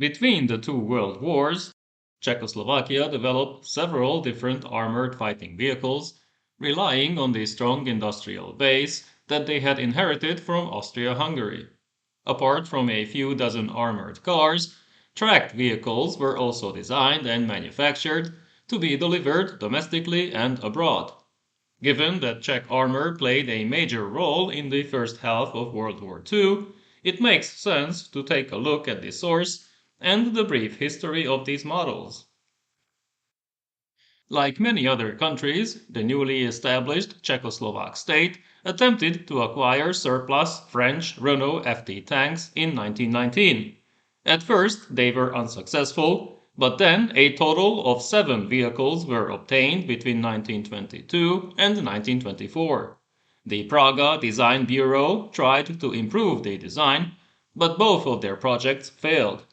Between the two world wars, Czechoslovakia developed several different armored fighting vehicles, relying on the strong industrial base that they had inherited from Austria-Hungary. Apart from a few dozen armored cars, tracked vehicles were also designed and manufactured to be delivered domestically and abroad. Given that Czech Armor played a major role in the first half of World War II, it makes sense to take a look at the source and the brief history of these models. Like many other countries, the newly established Czechoslovak state attempted to acquire surplus French Renault FT tanks in 1919. At first, they were unsuccessful, but then a total of 7 vehicles were obtained between 1922 and 1924. The Praga Design Bureau tried to improve the design, but both of their projects failed.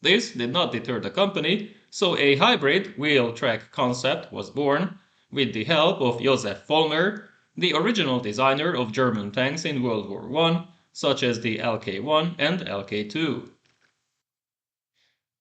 This did not deter the company, so a hybrid wheel track concept was born with the help of Josef Vollmer, the original designer of German tanks in World War I, such as the LK1 and LK2.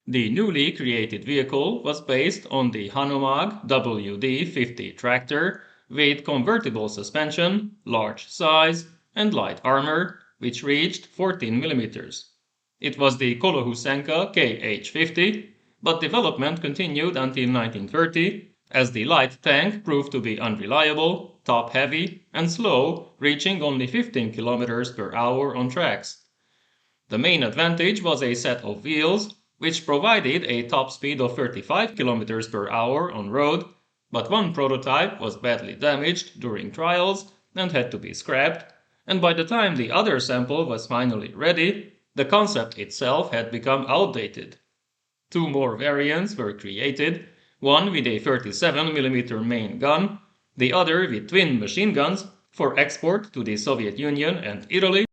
The newly created vehicle was based on the Hanomag WD-50 tractor with convertible suspension, large size, and light armor, which reached 14 millimeters. It was the Kolohusenka KH-50, but development continued until 1930, as the light tank proved to be unreliable, top-heavy, and slow, reaching only 15 kilometers per hour on tracks. The main advantage was a set of wheels, which provided a top speed of 35 kilometers per hour on road, but one prototype was badly damaged during trials and had to be scrapped, and by the time the other sample was finally ready, the concept itself had become outdated. 2 more variants were created, one with a 37mm main gun, the other with twin machine guns for export to the Soviet Union and Italy,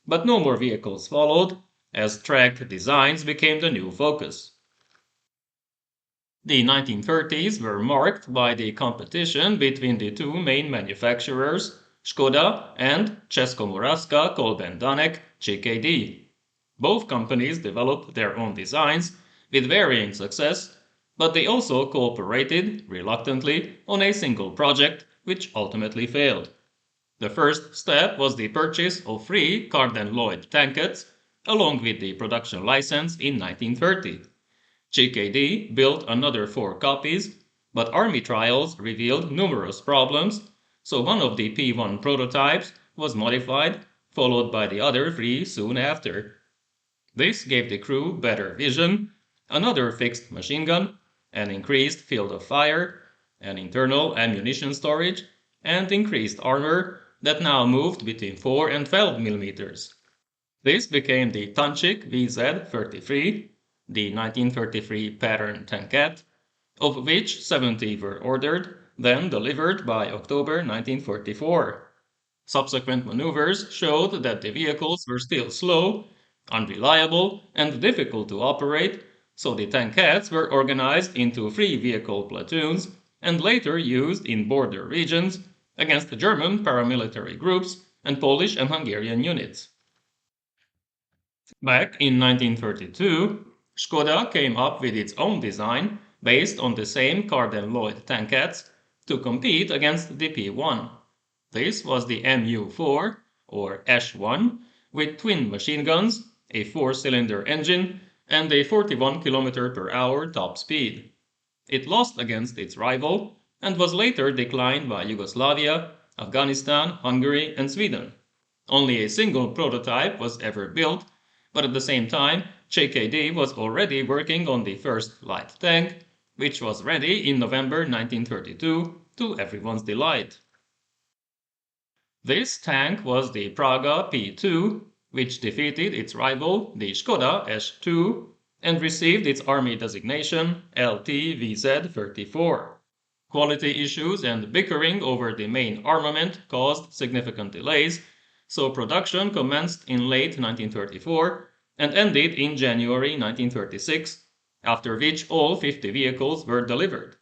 but no more vehicles followed, as tracked designs became the new focus. The 1930s were marked by the competition between the two main manufacturers, Škoda and Českomoravská Kolbendanek ČKD. Both companies developed their own designs with varying success, but they also cooperated, reluctantly, on a single project, which ultimately failed. The first step was the purchase of 3 Carden-Loyd Tankettes, along with the production license in 1930. ČKD built another 4 copies, but army trials revealed numerous problems, so one of the P1 prototypes was modified, followed by the other 3 soon after. This gave the crew better vision, another fixed machine gun, an increased field of fire, an internal ammunition storage, and increased armor that now moved between 4 and 12 millimeters. This became the Tankette VZ-33, the 1933 pattern Tankette, of which 70 were ordered, then delivered by October 1944. Subsequent maneuvers showed that the vehicles were still slow, unreliable, and difficult to operate, so the Tankettes were organized into 3 vehicle platoons and later used in border regions against German paramilitary groups and Polish and Hungarian units. Back in 1932, Škoda came up with its own design based on the same Carden-Loyd Tankettes to compete against the P1. This was the MU4, or Sh1, with twin machine guns, a 4-cylinder engine, and a 41 km per hour top speed. It lost against its rival and was later declined by Yugoslavia, Afghanistan, Hungary, and Sweden. Only a single prototype was ever built, but at the same time, ČKD was already working on the first light tank, which was ready in November 1932 to everyone's delight. This tank was the Praga P2, which defeated its rival, the Škoda Š2, and received its army designation LTVZ-34. Quality issues and bickering over the main armament caused significant delays, so production commenced in late 1934 and ended in January 1936, after which all 50 vehicles were delivered.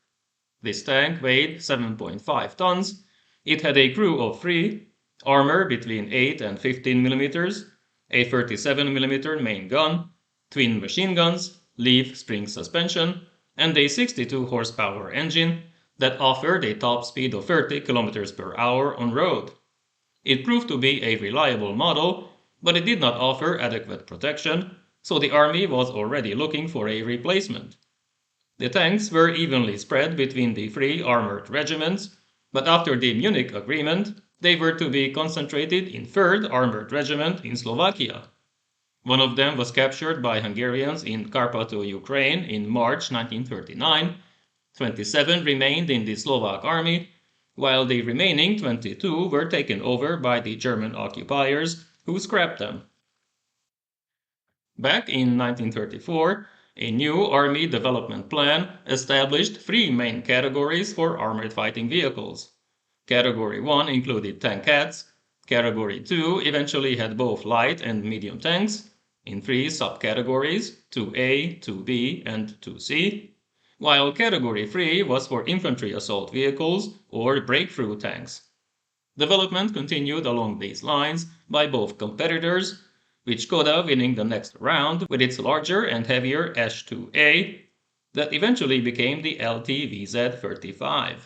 This tank weighed 7.5 tons, it had a crew of 3, armor between 8 and 15 millimeters, a 37mm main gun, twin machine guns, leaf spring suspension, and a 62 horsepower engine that offered a top speed of 30 km per hour on road. It proved to be a reliable model, but it did not offer adequate protection, so the army was already looking for a replacement. The tanks were evenly spread between the three armored regiments, but after the Munich Agreement, they were to be concentrated in 3rd Armored Regiment in Slovakia. One of them was captured by Hungarians in Carpatho-Ukraine in March 1939. 27 remained in the Slovak army, while the remaining 22 were taken over by the German occupiers, who scrapped them. Back in 1934, a new army development plan established three main categories for armored fighting vehicles. Category 1 included tankettes, Category 2 eventually had both light and medium tanks, in three subcategories, 2A, 2B, and 2C, while Category 3 was for infantry assault vehicles or breakthrough tanks. Development continued along these lines by both competitors, with Škoda winning the next round with its larger and heavier S2A that eventually became the LTVZ35.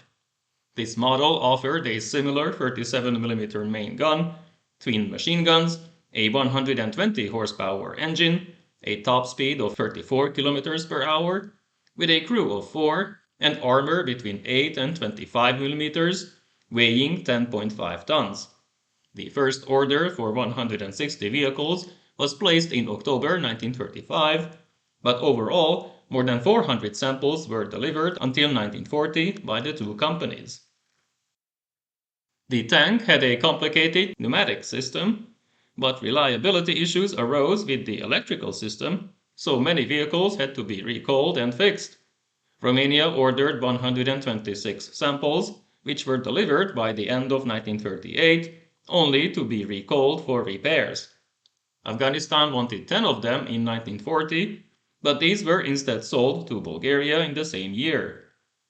This model offered a similar 37mm main gun, twin machine guns, a 120 horsepower engine, a top speed of 34 km per hour, with a crew of 4, and armor between 8 and 25mm, weighing 10.5 tons. The first order for 160 vehicles was placed in October 1935, but overall, more than 400 samples were delivered until 1940 by the two companies. The tank had a complicated pneumatic system, but reliability issues arose with the electrical system, so many vehicles had to be recalled and fixed. Romania ordered 126 samples, which were delivered by the end of 1938, only to be recalled for repairs. Afghanistan wanted 10 of them in 1940, but these were instead sold to Bulgaria in the same year.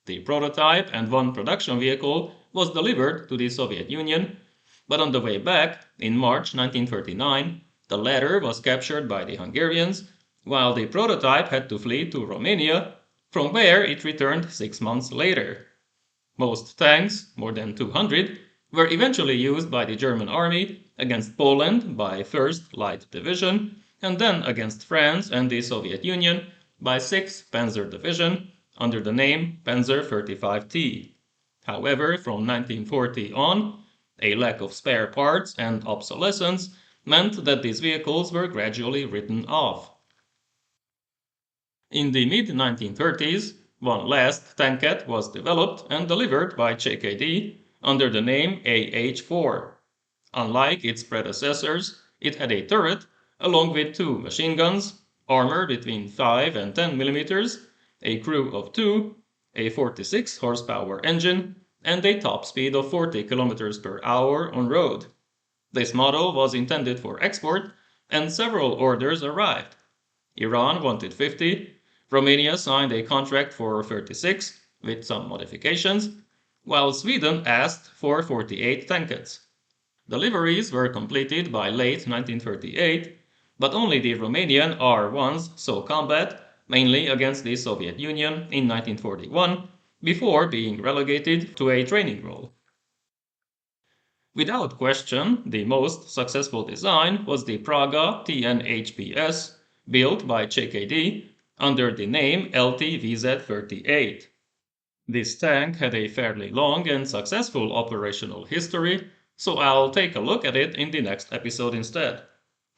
The prototype and one production vehicle was delivered to the Soviet Union, but on the way back, in March 1939, the latter was captured by the Hungarians, while the prototype had to flee to Romania, from where it returned 6 months later. Most tanks, more than 200, were eventually used by the German army against Poland by 1st Light Division, and then against France and the Soviet Union by 6th Panzer Division under the name Panzer 35T. However, from 1940 on, a lack of spare parts and obsolescence meant that these vehicles were gradually written off. In the mid-1930s, one last Tankette was developed and delivered by CKD under the name AH-4. Unlike its predecessors, it had a turret along with two machine guns, armor between 5 and 10 mm, a crew of 2, a 46 horsepower engine, and a top speed of 40 km per hour on road. This model was intended for export, and several orders arrived. Iran wanted 50, Romania signed a contract for 36, with some modifications, while Sweden asked for 48 tankettes. Deliveries were completed by late 1938, but only the Romanian R1s saw combat, mainly against the Soviet Union in 1941, before being relegated to a training role. Without question, the most successful design was the Praga TNHPS, built by CKD under the name LTVZ38. This tank had a fairly long and successful operational history, so I'll take a look at it in the next episode instead.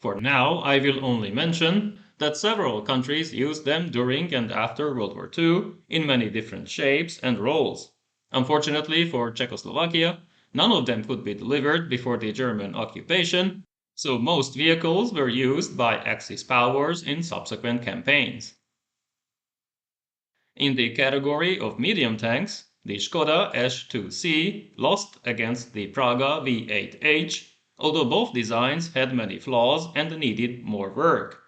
For now, I will only mention that several countries used them during and after World War II in many different shapes and roles. Unfortunately for Czechoslovakia, none of them could be delivered before the German occupation, so most vehicles were used by Axis powers in subsequent campaigns. In the category of medium tanks, the Škoda S2C lost against the Praga V8H, although both designs had many flaws and needed more work.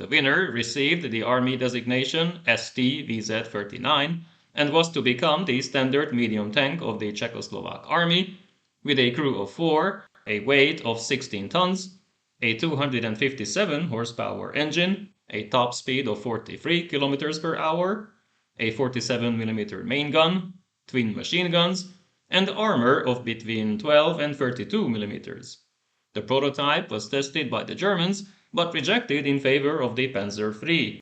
The winner received the Army designation ST-VZ39 and was to become the standard medium tank of the Czechoslovak Army, with a crew of 4, a weight of 16 tons, a 257 horsepower engine, a top speed of 43 km per hour, a 47mm main gun, twin machine guns, and armor of between 12 and 32mm. The prototype was tested by the Germans, but rejected in favor of the Panzer III.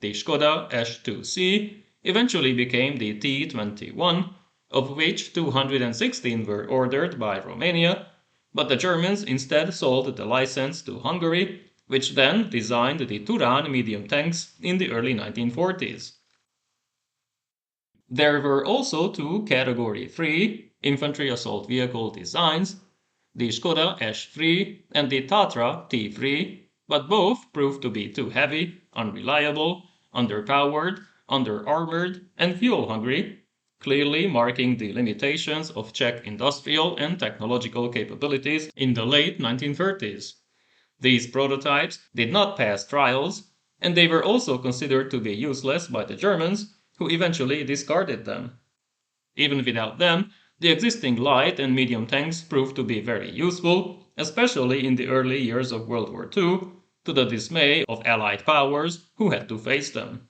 The Škoda S2C eventually became the T-21, of which 216 were ordered by Romania, but the Germans instead sold the license to Hungary, which then designed the Turan medium tanks in the early 1940s. There were also two Category 3 infantry assault vehicle designs, the Škoda S3 and the Tatra T3, but both proved to be too heavy, unreliable, underpowered, under-armored, and fuel-hungry, clearly marking the limitations of Czech industrial and technological capabilities in the late 1930s. These prototypes did not pass trials, and they were also considered to be useless by the Germans, who eventually discarded them. Even without them, the existing light and medium tanks proved to be very useful, especially in the early years of World War II, to the dismay of Allied powers who had to face them.